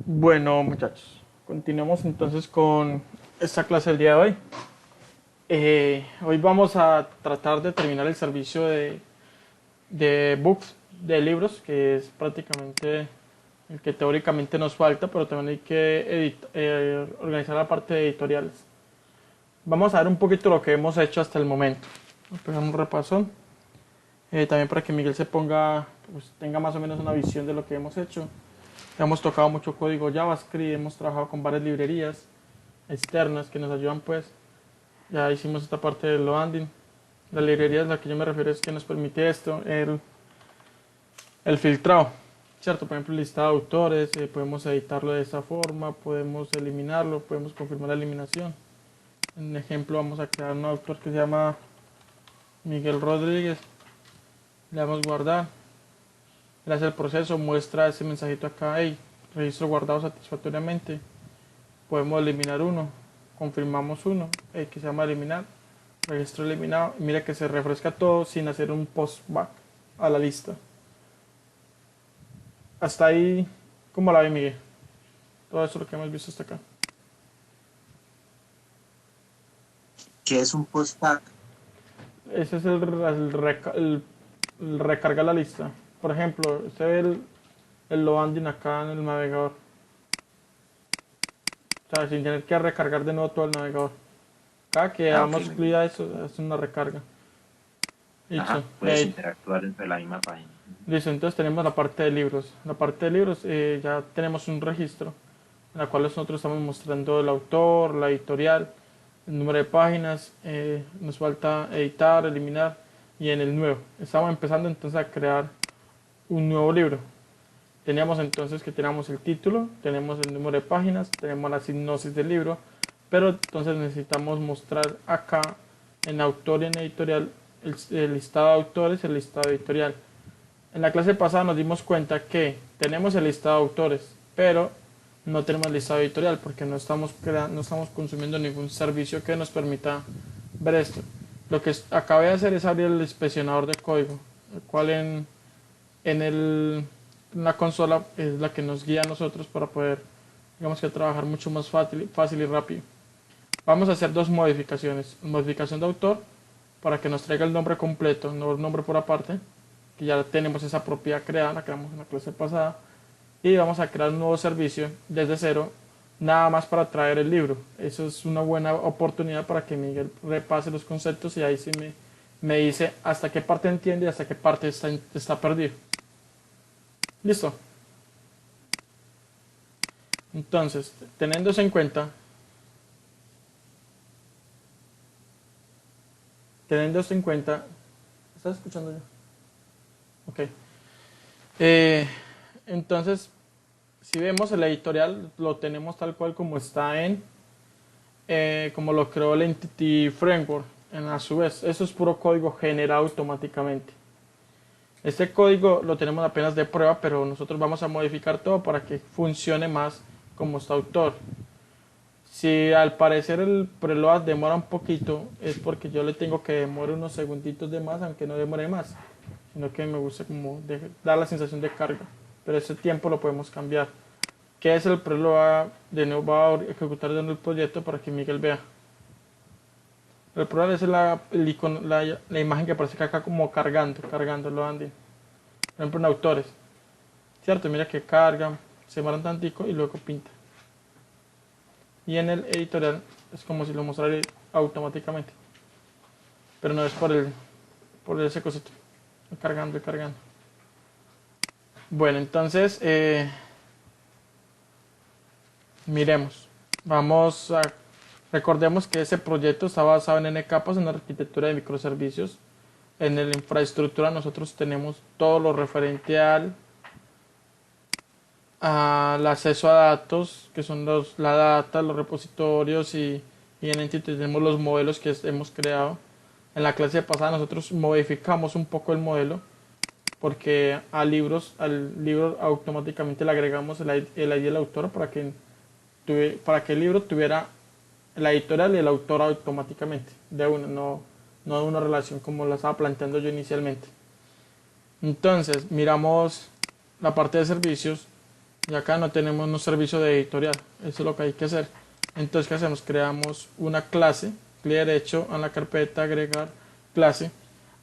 Bueno, muchachos, continuamos entonces con esta clase del día de hoy. Hoy vamos a tratar de terminar el servicio de books, de libros, que es prácticamente el que teóricamente nos falta, pero también hay que organizar la parte de editoriales. Vamos a ver un poquito lo que hemos hecho hasta el momento. Vamos a pegar un repaso, también para que Miguel se ponga, pues tenga más o menos una visión de lo que hemos hecho. Hemos tocado mucho código JavaScript, hemos trabajado con varias librerías externas que nos ayudan, pues. Ya hicimos esta parte del loading. La librería a la que yo me refiero es que nos permite esto, el filtrado, ¿cierto? Por ejemplo, listado de autores, podemos editarlo de esta forma, podemos eliminarlo, podemos confirmar la eliminación. En ejemplo, vamos a crear un autor que se llama Miguel Rodríguez, le damos guardar, él hace el proceso, muestra ese mensajito acá, hey, registro guardado satisfactoriamente. Podemos eliminar uno, confirmamos uno, el que se llama eliminar, registro eliminado, y mira que se refresca todo sin hacer un post back a la lista. Hasta ahí, ¿cómo la ve, Miguel? Todo eso lo que hemos visto hasta acá. ¿Qué es un postpack? Ese es el recargar la lista. Por ejemplo, usted ve el loading acá en el navegador. O sea, sin tener que recargar de nuevo todo el navegador. Cada que Ah, ok, damos clic a eso, es una recarga. Listo. ajá, puedes interactuar dentro de la misma página. Ujú. Listo, entonces tenemos la parte de libros. La parte de libros ya tenemos un registro en la cual nosotros estamos mostrando el autor, la editorial, el número de páginas, nos falta editar, eliminar y en el nuevo. Estamos empezando entonces a crear un nuevo libro. Teníamos entonces que teníamos el título, tenemos el número de páginas, tenemos la sinopsis del libro, pero entonces necesitamos mostrar acá en autor y en editorial el listado de autores y el listado editorial. En la clase pasada nos dimos cuenta que tenemos el listado de autores, pero no tenemos el listado editorial porque no estamos consumiendo ningún servicio que nos permita ver esto. Lo que acabé de hacer es abrir el inspeccionador de código, el cual en la consola es la que nos guía a nosotros para poder, digamos que trabajar mucho más fácil y rápido. Vamos a hacer dos modificaciones. Modificación de autor para que nos traiga el nombre completo, no el nombre por aparte, que ya tenemos esa propiedad creada, la creamos en la clase pasada. Y vamos a crear un nuevo servicio desde cero, nada más para traer el libro. Eso es una buena oportunidad para que Miguel repase los conceptos y ahí sí me dice hasta qué parte entiende y hasta qué parte está perdido. Listo. Entonces, teniendo eso en cuenta, teniendo esto en cuenta, ¿estás escuchando yo? Ok. Eh, entonces, si vemos el editorial, lo tenemos tal cual como está como lo creó el Entity Framework. A su vez, eso es puro código generado automáticamente. Este código lo tenemos apenas de prueba, pero nosotros vamos a modificar todo para que funcione más como está autor. Si al parecer el preload demora un poquito, es porque yo le tengo que demorar unos segunditos de más, aunque no demore más, sino que me gusta como dar la sensación de carga. Pero ese tiempo lo podemos cambiar. ¿Qué es el preload? De nuevo va a ejecutar de nuevo el proyecto para que Miguel vea. El preload es la imagen que aparece acá como cargando lo andin. Por ejemplo en autores. ¿Cierto? Mira que carga, se demora un tantico y luego pinta. Y en el editorial es como si lo mostrara automáticamente. Pero no es por ese cosito. Cargando y cargando. Bueno, entonces miremos. Recordemos que ese proyecto está basado en N capas en la arquitectura de microservicios. En la infraestructura nosotros tenemos todo lo referente al acceso a datos, que son la data, los repositorios y en Entity tenemos los modelos que hemos creado. En la clase pasada nosotros modificamos un poco el modelo porque al libro automáticamente le agregamos el ID del autor para que el libro tuviera la editorial y el autor automáticamente, de una, no de una relación como la estaba planteando yo inicialmente. Entonces, miramos la parte de servicios. y acá no tenemos un servicio de editorial. Eso es lo que hay que hacer. Entonces, ¿qué hacemos? Creamos una clase, clic derecho en la carpeta, agregar clase.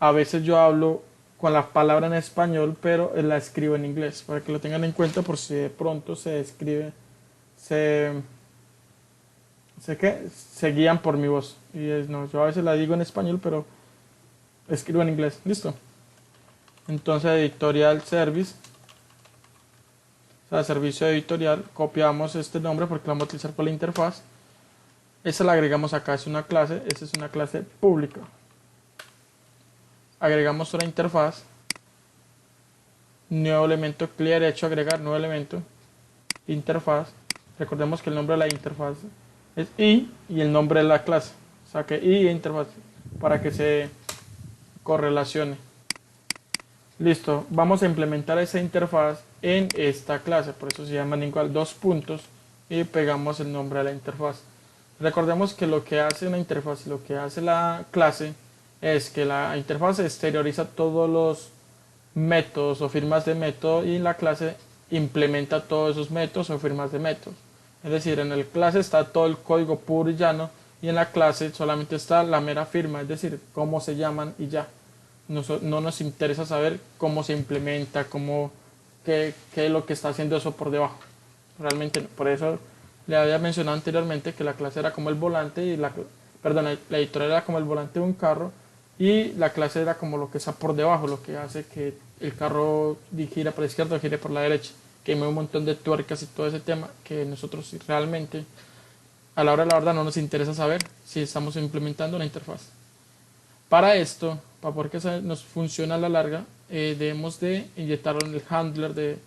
A veces yo hablo con la palabra en español, pero la escribo en inglés, para que lo tengan en cuenta por si de pronto se escribe, se, se guían por mi voz. Y no, yo a veces la digo en español, pero escribo en inglés. Listo. Entonces, editorial service, o sea, servicio editorial, copiamos este nombre porque lo vamos a utilizar por la interfaz. Esa la agregamos acá, es una clase, esta es una clase pública. Agregamos una interfaz, nuevo elemento, clic derecho, agregar nuevo elemento, interfaz. Recordemos que el nombre de la interfaz es y el nombre de la clase. O sea que y interfaz para que se correlacione. Listo, vamos a implementar esa interfaz en esta clase, por eso se llaman igual dos puntos y pegamos el nombre de la interfaz. Recordemos que lo que hace una interfaz y lo que hace la clase es que la interfaz exterioriza todos los métodos o firmas de método y la clase implementa todos esos métodos o firmas de métodos. Es decir, en el clase está todo el código puro y llano y en la clase solamente está la mera firma, es decir, cómo se llaman y ya. No nos interesa saber cómo se implementa, qué es lo que está haciendo eso por debajo. Realmente no. Por eso le había mencionado anteriormente que la clase era como el volante y la editorial era como el volante de un carro y la clase era como lo que está por debajo, lo que hace que el carro gire por la izquierda o gire por la derecha, que mueve un montón de tuercas y todo ese tema que nosotros realmente a la hora de la verdad no nos interesa saber si estamos implementando una interfaz. Para esto, para poder que nos funcione a la larga, debemos de inyectar en el handler de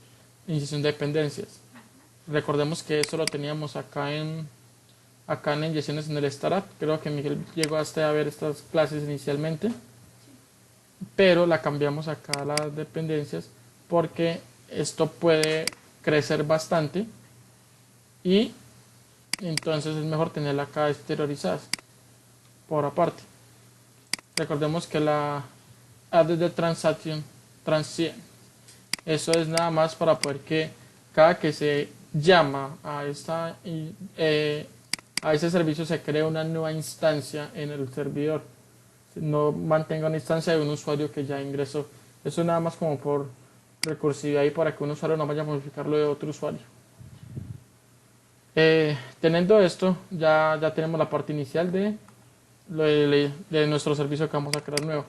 inyección de dependencias. Recordemos que esto lo teníamos acá en inyecciones en el startup. Creo que Miguel llegó hasta a ver estas clases inicialmente, pero la cambiamos acá a las dependencias porque esto puede crecer bastante y entonces es mejor tenerla acá exteriorizada por aparte. Recordemos que la added transaction transient, eso es nada más para poder que cada que se llama a ese servicio se cree una nueva instancia en el servidor, no mantenga una instancia de un usuario que ya ingresó. Eso nada más como por recursividad y para que un usuario no vaya a modificarlo de otro usuario. Teniendo esto, ya tenemos la parte inicial de nuestro servicio que vamos a crear nuevo.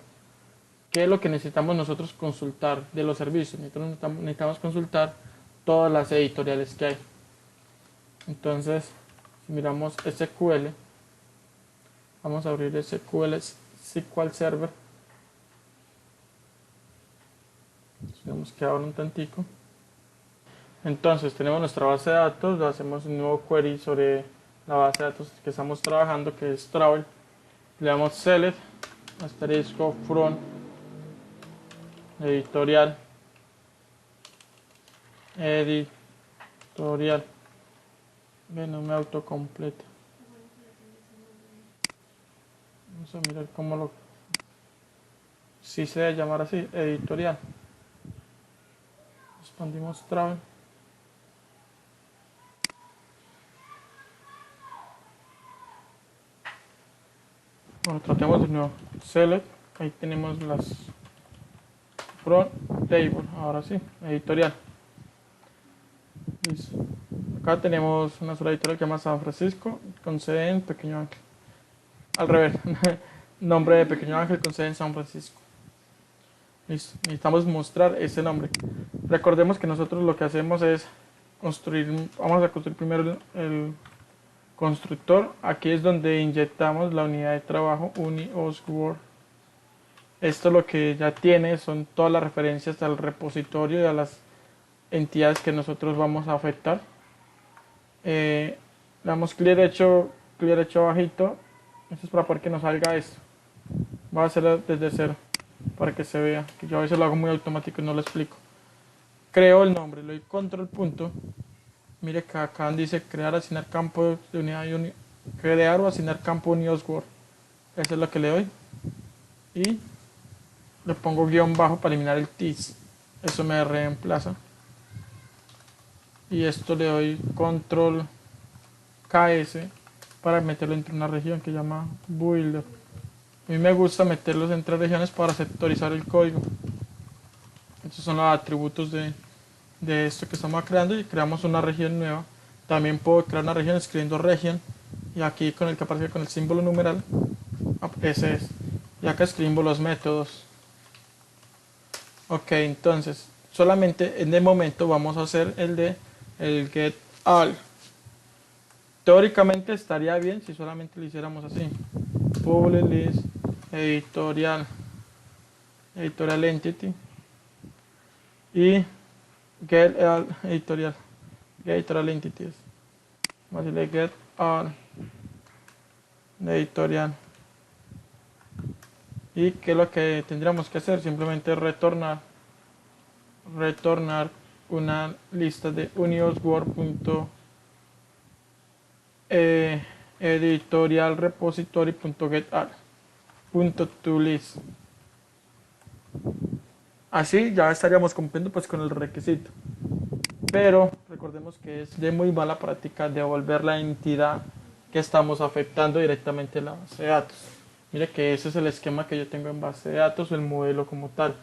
¿Qué es lo que necesitamos nosotros consultar de los servicios? Necesitamos consultar todas las editoriales que hay. Entonces, si miramos SQL, vamos a abrir SQL SQL Server. Tenemos que abrir un tantico. Entonces, tenemos nuestra base de datos, hacemos un nuevo query sobre la base de datos que estamos trabajando, que es Travel. Le damos select, asterisco, from, editorial, no me autocompleta. Vamos a mirar cómo lo, si se debe llamar así, editorial. Expandimos travel. Bueno, tratemos de nuevo. Select, ahí tenemos las front table, ahora sí, editorial. Listo. Acá tenemos una sola editorial que se llama San Francisco, con sede en Pequeño Ángel. Al revés, nombre de Pequeño Ángel con sede en San Francisco. Listo, necesitamos mostrar ese nombre. Recordemos que nosotros lo que hacemos es construir, vamos a construir primero el constructor. Aquí es donde inyectamos la unidad de trabajo UniOSWord. Esto lo que ya tiene son todas las referencias al repositorio y a las entidades que nosotros vamos a afectar. Le damos clic derecho abajito. Esto es para poder que nos salga esto. Voy a hacerlo desde cero para que se vea, que yo a veces lo hago muy automático y no lo explico. Creo el nombre, le doy control punto. Mire que acá dice crear, asignar campo de unidad crear o asignar campo UniOSWord. Eso es lo que le doy. Y le pongo guión bajo para eliminar el TIS. Eso me reemplaza. y esto le doy control KS para meterlo entre una región que se llama builder. A mí me gusta meterlos entre regiones para sectorizar el código. Estos son los atributos de esto que estamos creando, y creamos una región nueva. También puedo crear una región escribiendo region, y aquí con el que aparece con el símbolo numeral, ese es. Y acá escribimos los métodos. Ok, entonces solamente en el momento vamos a hacer el get all. Teóricamente estaría bien si solamente lo hiciéramos así: public list editorial entity y get all editorial entities. Vamos a decirle get all editorial. Y que lo que tendríamos que hacer simplemente retornar una lista de uniosword.editorial repository.getAll.toList. Así ya estaríamos cumpliendo pues con el requisito, pero recordemos que es de muy mala práctica devolver la entidad que estamos afectando directamente en la base de datos. Mire que ese es el esquema que yo tengo en base de datos, o el modelo como tal.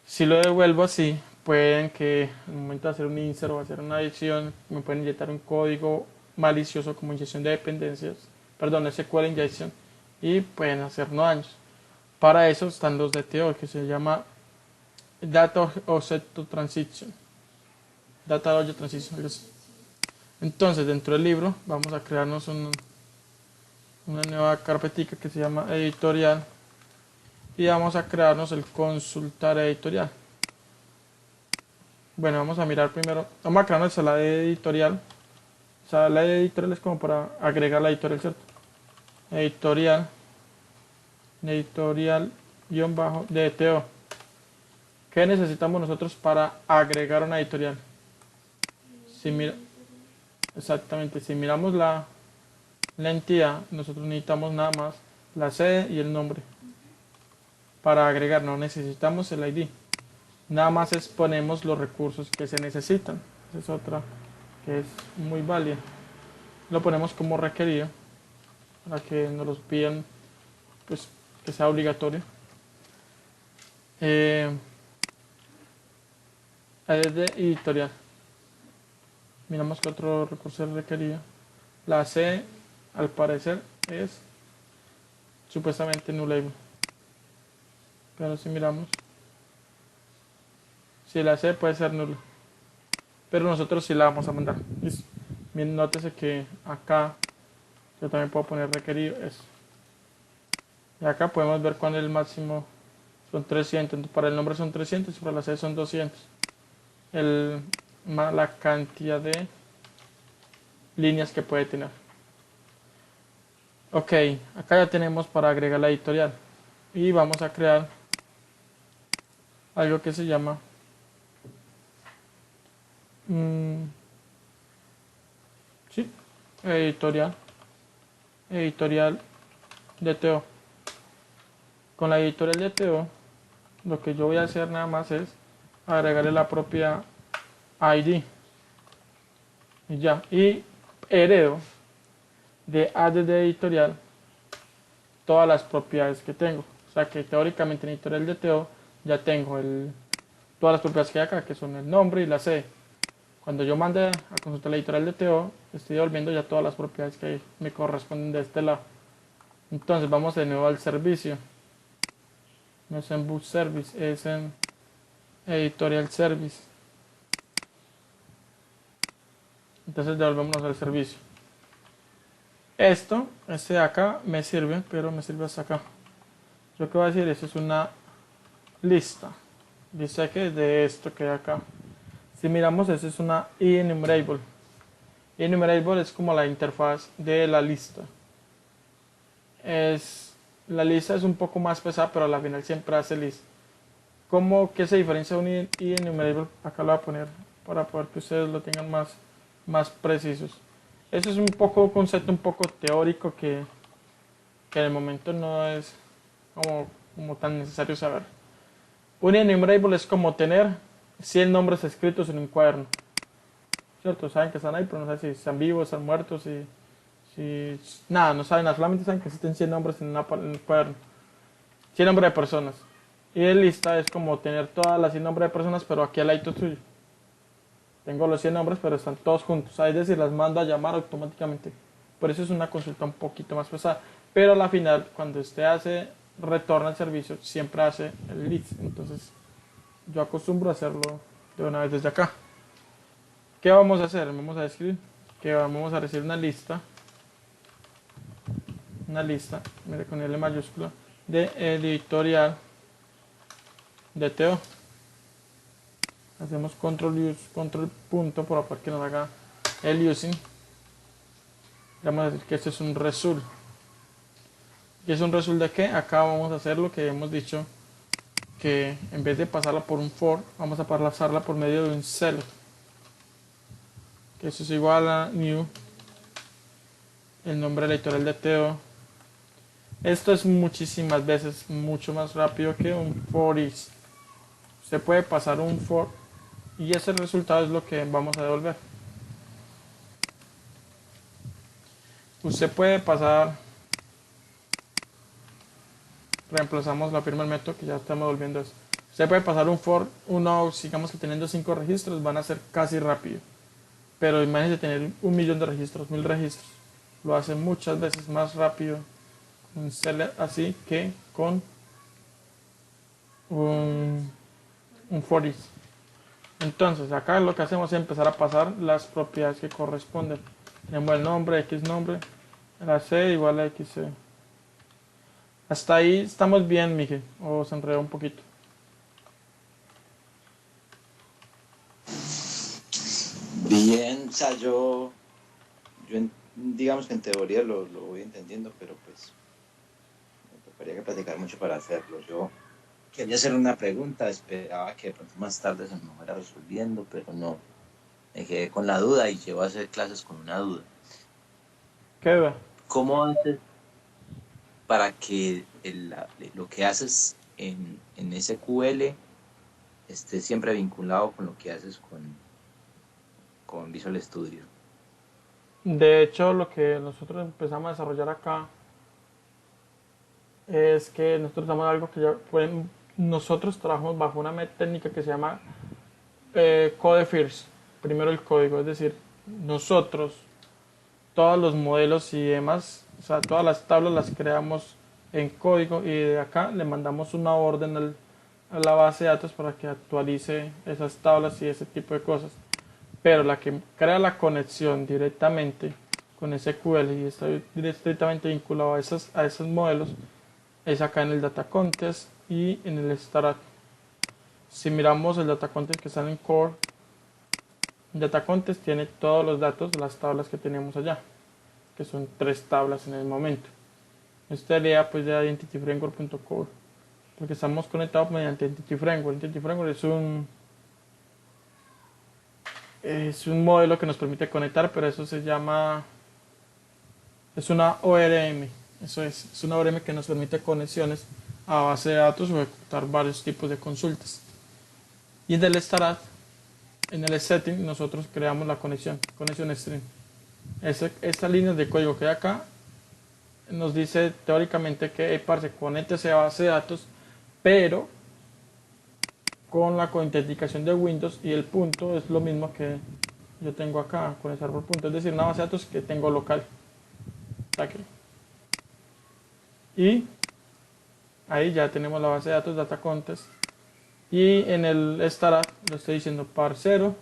Si lo devuelvo así, pueden que al momento de hacer un insert o hacer una adición, me pueden inyectar un código malicioso como inyección de dependencias, perdón, SQL injection, y pueden hacernos daños. Para eso están los DTO, que se llama Data Object Transition. Data Object Transition. Entonces, dentro del libro vamos a crearnos una nueva carpetica que se llama editorial, y vamos a crearnos el consultar editorial. Bueno, vamos a mirar primero, vamos a crearnos la de editorial. O sea, la de editorial es como para agregar la editorial, ¿cierto? Editorial DTO. ¿Qué necesitamos nosotros para agregar una editorial? Exactamente, si miramos la entidad, nosotros necesitamos nada más la sede y el nombre. Para agregar no necesitamos el ID. Nada más exponemos los recursos que se necesitan. Esa es otra que es muy válida. Lo ponemos como requerido para que nos los pidan, pues que sea obligatorio. Es de editorial. Miramos que otro recurso es requerido. La C, al parecer, es supuestamente nullable. Pero si miramos, si la C puede ser nula, pero nosotros sí la vamos a mandar. Listo. Bien, nótese que acá yo también puedo poner requerido eso. Y acá podemos ver cuál es el máximo. Son 300. Entonces, para el nombre son 300 y para la C son 200. La cantidad de líneas que puede tener. Ok, acá ya tenemos para agregar la editorial. Y vamos a crear algo que se llama editorial DTO. Con la editorial DTO, lo que yo voy a hacer nada más es agregarle la propia ID. Y ya. Y heredo de add editorial todas las propiedades que tengo. O sea que teóricamente en editorial DTO ya tengo todas las propiedades que hay acá, que son el nombre y la sede. Cuando yo mande a consultar la editorial DTO, estoy devolviendo ya todas las propiedades que me corresponden de este lado. Entonces vamos de nuevo al servicio. No es en book service, es en editorial service. Entonces devolvemos al servicio. Este de acá me sirve, pero me sirve hasta acá. Yo que voy a decir, esto es una lista. Dice que de esto que hay acá. Si miramos, eso es una enumerable. Enumerable es como la interfaz de la lista. La lista es un poco más pesada, pero al final siempre hace list. ¿Qué se diferencia de un enumerable? Acá lo voy a poner para poder que ustedes lo tengan más precisos. Eso es un concepto un poco teórico que en el momento no es como tan necesario saber. Un enumerable es como tener 100 nombres escritos en un cuaderno. ¿cierto? Saben que están ahí, pero no saben si están vivos, están muertos, nada, no saben nada, solamente saben que existen 100 nombres en un cuaderno, 100 nombres de personas. Y el lista es como tener todas las 100 nombres de personas, pero aquí al lado tuyo. Tengo los 100 nombres, pero están todos juntos, es decir, las mando a llamar automáticamente. Por eso es una consulta un poquito más pesada. Pero a la final, cuando usted retorna el servicio, siempre hace el list. Entonces, yo acostumbro a hacerlo de una vez desde acá. ¿Qué vamos a hacer? Vamos a escribir que vamos a recibir una lista, mire, con L mayúscula, de editorial de Teo. Hacemos control punto para que nos haga el using. Vamos a decir que este es un result. ¿Y es un result de qué? Acá vamos a hacer lo que hemos dicho, que en vez de pasarla por un for, vamos a pasarla por medio de un select. Que eso es igual a new, el nombre editorial de Teo. Esto es muchísimas veces mucho más rápido que un for each. Usted puede pasar un for y ese resultado es lo que vamos a devolver. Usted puede pasar, reemplazamos la firma del método que ya estamos volviendo eso. Usted puede pasar un for, digamos que teniendo 5 registros van a ser casi rápido. Pero imagínese tener 1.000.000 de registros, 1000 registros. Lo hace muchas veces más rápido un select así que con un for each. Entonces acá lo que hacemos es empezar a pasar las propiedades que corresponden. Tenemos el nombre, x nombre, la c igual a xc. Hasta ahí estamos bien, Miguel, o se enredó un poquito. Bien, o sea, digamos que en teoría lo voy entendiendo, pero pues me tocaría que platicar mucho para hacerlo. Yo quería hacer una pregunta, esperaba que de pronto más tarde se me fuera resolviendo, pero no. Me quedé con la duda y llevo a hacer clases con una duda. ¿Qué duda? ¿Cómo haces para que lo que haces en SQL esté siempre vinculado con lo que haces con Visual Studio? De hecho, lo que nosotros empezamos a desarrollar acá es que nosotros usamos algo que nosotros trabajamos bajo una técnica que se llama Code First. Primero el código, es decir, nosotros todos los modelos y demás, o sea, todas las tablas las creamos en código y de acá le mandamos una orden a la base de datos para que actualice esas tablas y ese tipo de cosas. Pero la que crea la conexión directamente con SQL y está directamente vinculado a esos modelos es acá en el Data Contest y en el Startup. Si miramos el Data Contest que está en Core, Data Contest tiene todos los datos de las tablas que tenemos allá, que son 3 tablas en el momento. Esta idea pues de identityframework.core, porque estamos conectados mediante Entity Framework. Entity Framework es un modelo que nos permite conectar, pero eso se llama, es una ORM. Eso es una ORM que nos permite conexiones a base de datos o ejecutar varios tipos de consultas. Y en el Startup, en el setting, nosotros creamos la conexión string. Esta línea de código que hay acá nos dice teóricamente que parce, conéctese a base de datos, pero con la autenticación de Windows y el punto es lo mismo que yo tengo acá con el server punto, es decir, una base de datos que tengo local. Aquí. Y ahí ya tenemos la base de datos Data Contest. Y en el Startup lo estoy diciendo parcero,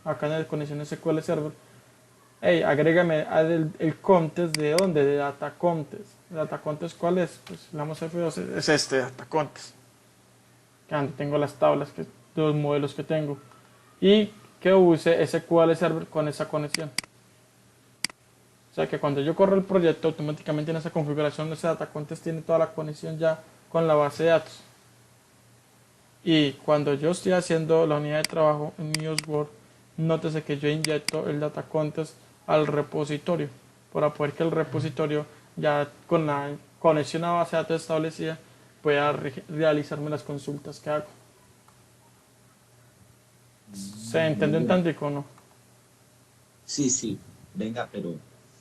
acá en la conexión SQL Server. Hey, agrégame el contest de dónde, de Data Contest. ¿Data Contest cuál es? Pues le damos F2, es este Data Contest. Que donde tengo las tablas, de los modelos que tengo. Y que use SQL Server con esa conexión. O sea que cuando yo corro el proyecto, automáticamente en esa configuración, ese Data Contest tiene toda la conexión ya con la base de datos. Y cuando yo estoy haciendo la unidad de trabajo en mi Word, nótese que yo inyecto el Data Contest al repositorio para poder que el repositorio ya con la conexión a base de datos establecida pueda realizarme las consultas que hago. ¿Se entendió en tanto o no? Sí, sí, venga, pero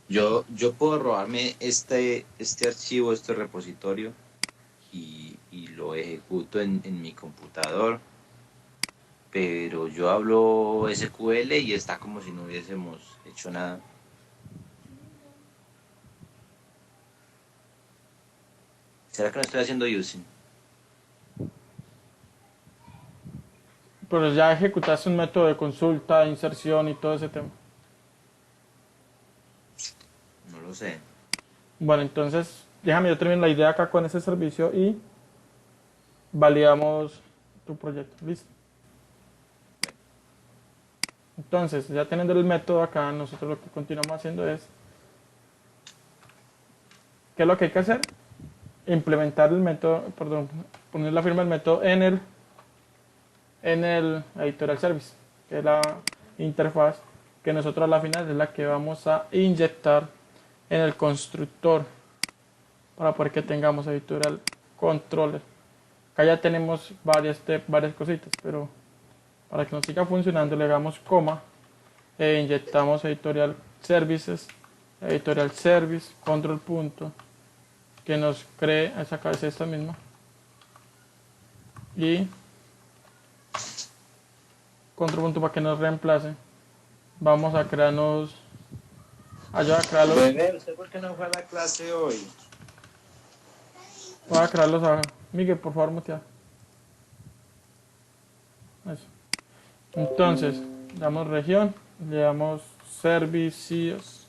yo puedo robarme este archivo, este repositorio y lo ejecuto en mi computador, pero yo hablo SQL y está como si no hubiésemos hecho nada. ¿Será que no estoy haciendo using? Pero ya ejecutaste un método de consulta, inserción y todo ese tema. No lo sé. Bueno, entonces déjame yo terminar la idea acá con ese servicio y validamos tu proyecto. Listo. Entonces, ya teniendo el método acá, nosotros lo que continuamos haciendo es, ¿qué es lo que hay que hacer? Implementar el método, perdón, poner la firma del método en el editorial service, que es la interfaz que nosotros a la final es la que vamos a inyectar en el constructor para poder que tengamos editorial controller. Acá ya tenemos varias cositas, pero para que nos siga funcionando le damos coma e inyectamos editorial services, editorial service, control punto, que nos cree, esa cabeza esta misma, y control punto para que nos reemplace. Vamos a crearnos, ayuda a crearlos, Bebé, ¿usted por qué no fue a la clase hoy? voy a crearlos a Miguel, por favor, mutea. Eso. Entonces, damos región, le damos servicios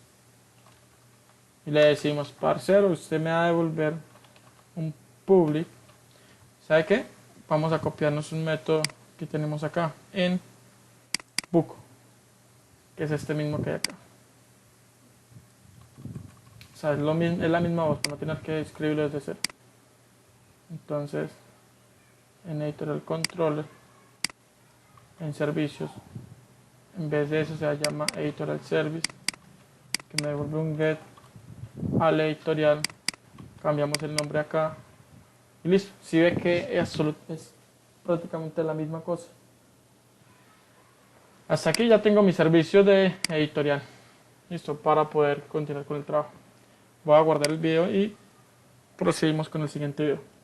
y le decimos, parcero, usted me va a devolver un public. ¿Sabe qué? Vamos a copiarnos un método que tenemos acá en book, que es este mismo que hay acá. O sea, es la misma voz, para no tener que escribirlo desde cero. Entonces, en editorial controller, en servicios, en vez de eso se llama editorial service, que me devuelve un get al editorial. Cambiamos el nombre acá y listo. Si ve que es prácticamente la misma cosa. Hasta aquí ya tengo mi servicio de editorial. Listo, para poder continuar con el trabajo. Voy a guardar el video y proseguimos con el siguiente video.